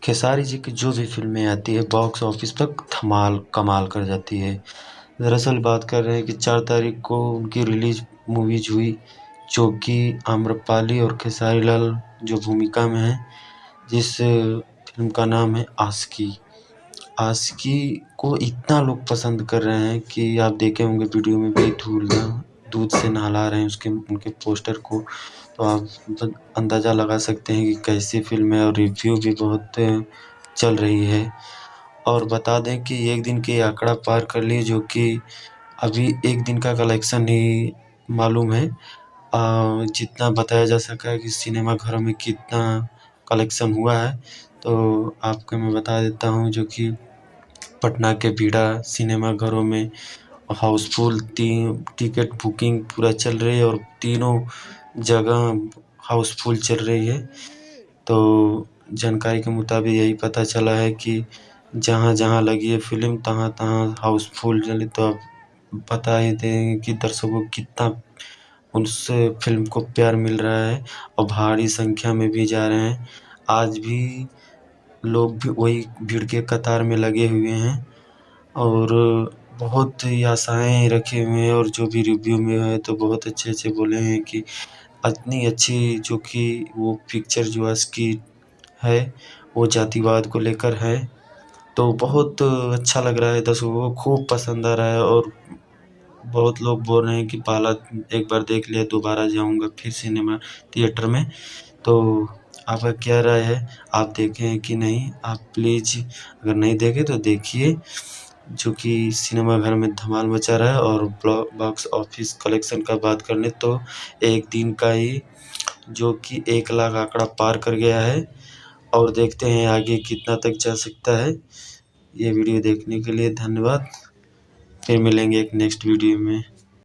खेसारी जी की जो भी फ़िल्में आती है बॉक्स ऑफिस पर धमाल कमाल कर जाती है। दरअसल बात कर रहे हैं कि 4 तारीख को उनकी रिलीज़ मूवीज़ हुई, जो कि आम्रपाली और खेसारी लाल जो भूमिका में हैं, जिस फ़िल्म का नाम है आशिकी। आशिकी को इतना लोग पसंद कर रहे हैं कि आप देखे होंगे वीडियो में भी दूध से नहला रहे हैं उनके पोस्टर को, तो आप अंदाज़ा लगा सकते हैं कि कैसी फ़िल्म है और रिव्यू भी बहुत चल रही है। और बता दें कि एक दिन के आंकड़ा पार कर लिए, जो कि अभी एक दिन का कलेक्शन ही मालूम है। जितना बताया जा सका है कि सिनेमा घरों में कितना कलेक्शन हुआ है, तो आपको मैं बता देता हूँ, जो कि पटना के बीड़ा सिनेमा घरों में हाउसफुल टिकट बुकिंग पूरा चल रही है और तीनों जगह हाउसफुल चल रही है। तो जानकारी के मुताबिक यही पता चला है कि जहाँ-जहाँ लगी है फ़िल्म तहाँ-तहाँ हाउसफुल चली, तो आप बता ही दें कि दर्शकों को कितना उस फ़िल्म को प्यार मिल रहा है और भारी संख्या में भी जा रहे हैं। आज भी लोग भी वही भीड़ के कतार में लगे हुए हैं और बहुत ही आशाएँ रखे हुए हैं, और जो भी रिव्यू में है तो बहुत अच्छे-अच्छे बोले हैं कि इतनी अच्छी, जो कि वो पिक्चर जो आशिकी है वो जातिवाद को लेकर है, तो बहुत अच्छा लग रहा है, दर्शकों को खूब पसंद आ रहा है। और बहुत लोग बोल रहे हैं कि पहला एक बार देख लिया दोबारा जाऊँगा फिर सिनेमा थिएटर में। तो आपका क्या राय है? आप देखे हैं कि नहीं? आप प्लीज़ अगर नहीं देखे तो देखिए, जो कि सिनेमा घर में धमाल मचा रहा है। और बॉक्स ऑफिस कलेक्शन का बात कर लें तो एक दिन का ही, जो कि 1 लाख आंकड़ा पार कर गया है, और देखते हैं आगे कितना तक जा सकता है। ये वीडियो देखने के लिए धन्यवाद। फिर मिलेंगे एक नेक्स्ट वीडियो में।